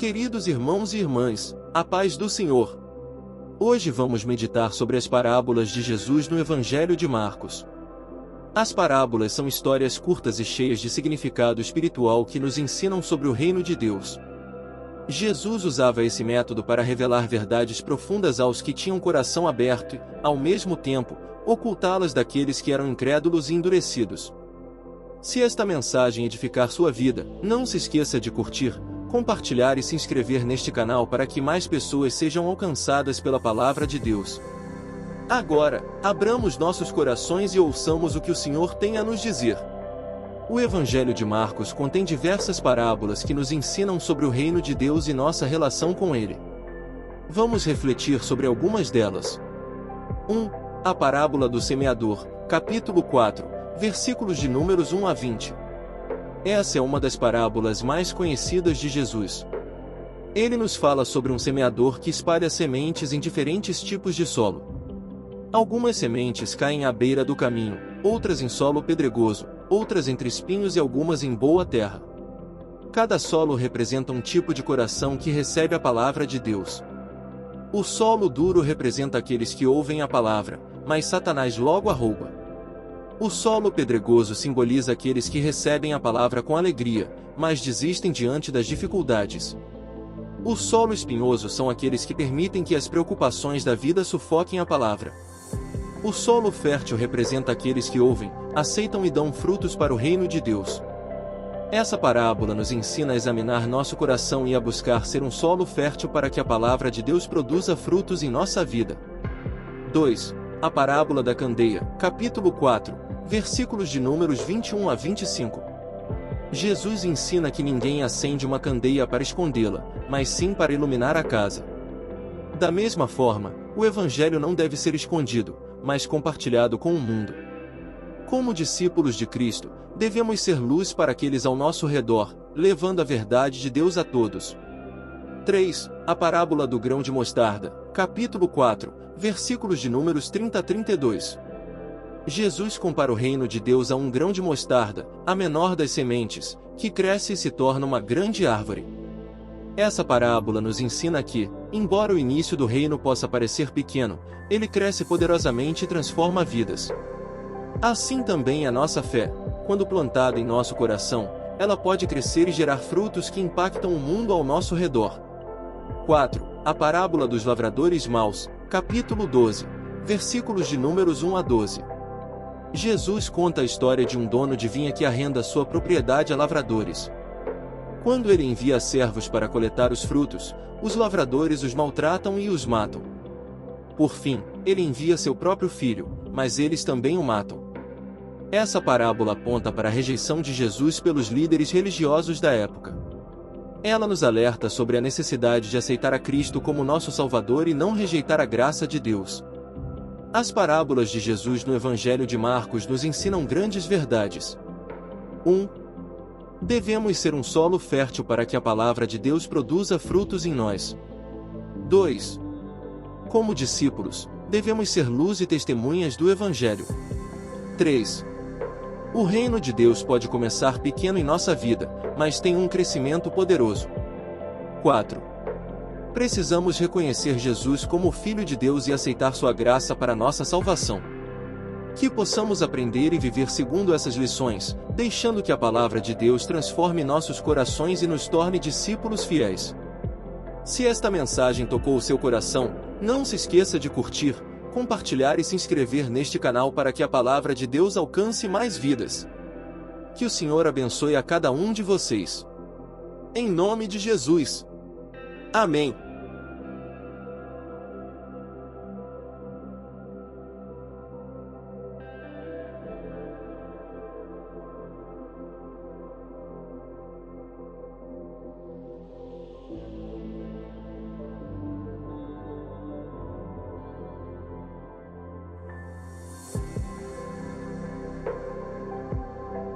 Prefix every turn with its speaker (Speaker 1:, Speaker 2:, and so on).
Speaker 1: Queridos irmãos e irmãs, a paz do Senhor. Hoje vamos meditar sobre as parábolas de Jesus no Evangelho de Marcos. As parábolas são histórias curtas e cheias de significado espiritual que nos ensinam sobre o reino de Deus. Jesus usava esse método para revelar verdades profundas aos que tinham coração aberto e, ao mesmo tempo, ocultá-las daqueles que eram incrédulos e endurecidos. Se esta mensagem edificar sua vida, não se esqueça de curtir, compartilhar e se inscrever neste canal para que mais pessoas sejam alcançadas pela palavra de Deus. Agora, abramos nossos corações e ouçamos o que o Senhor tem a nos dizer. O Evangelho de Marcos contém diversas parábolas que nos ensinam sobre o reino de Deus e nossa relação com ele. Vamos refletir sobre algumas delas. 1. A parábola do semeador, capítulo 4, versículos de números 1 a 20. Essa é uma das parábolas mais conhecidas de Jesus. Ele nos fala sobre um semeador que espalha sementes em diferentes tipos de solo. Algumas sementes caem à beira do caminho, outras em solo pedregoso, outras entre espinhos e algumas em boa terra. Cada solo representa um tipo de coração que recebe a palavra de Deus. O solo duro representa aqueles que ouvem a palavra, mas Satanás logo a rouba. O solo pedregoso simboliza aqueles que recebem a palavra com alegria, mas desistem diante das dificuldades. O solo espinhoso são aqueles que permitem que as preocupações da vida sufoquem a palavra. O solo fértil representa aqueles que ouvem, aceitam e dão frutos para o reino de Deus. Essa parábola nos ensina a examinar nosso coração e a buscar ser um solo fértil para que a palavra de Deus produza frutos em nossa vida. 2. A parábola da candeia, capítulo 4, versículos de números 21 a 25. Jesus ensina que ninguém acende uma candeia para escondê-la, mas sim para iluminar a casa. Da mesma forma, o Evangelho não deve ser escondido, mas compartilhado com o mundo. Como discípulos de Cristo, devemos ser luz para aqueles ao nosso redor, levando a verdade de Deus a todos. 3. A parábola do grão de mostarda, capítulo 4, versículos de números 30 a 32. Jesus compara o reino de Deus a um grão de mostarda, a menor das sementes, que cresce e se torna uma grande árvore. Essa parábola nos ensina que, embora o início do reino possa parecer pequeno, ele cresce poderosamente e transforma vidas. Assim também a nossa fé, quando plantada em nosso coração, ela pode crescer e gerar frutos que impactam o mundo ao nosso redor. 4. A parábola dos lavradores maus, capítulo 12, versículos de números 1 a 12. Jesus conta a história de um dono de vinha que arrenda sua propriedade a lavradores. Quando ele envia servos para coletar os frutos, os lavradores os maltratam e os matam. Por fim, ele envia seu próprio filho, mas eles também o matam. Essa parábola aponta para a rejeição de Jesus pelos líderes religiosos da época. Ela nos alerta sobre a necessidade de aceitar a Cristo como nosso Salvador e não rejeitar a graça de Deus. As parábolas de Jesus no Evangelho de Marcos nos ensinam grandes verdades. 1. Devemos ser um solo fértil para que a palavra de Deus produza frutos em nós. 2. Como discípulos, devemos ser luz e testemunhas do Evangelho. 3. O reino de Deus pode começar pequeno em nossa vida, mas tem um crescimento poderoso. 4. Precisamos reconhecer Jesus como o Filho de Deus e aceitar sua graça para nossa salvação. Que possamos aprender e viver segundo essas lições, deixando que a palavra de Deus transforme nossos corações e nos torne discípulos fiéis. Se esta mensagem tocou o seu coração, não se esqueça de curtir, compartilhar e se inscrever neste canal para que a palavra de Deus alcance mais vidas. Que o Senhor abençoe a cada um de vocês. Em nome de Jesus. Amém.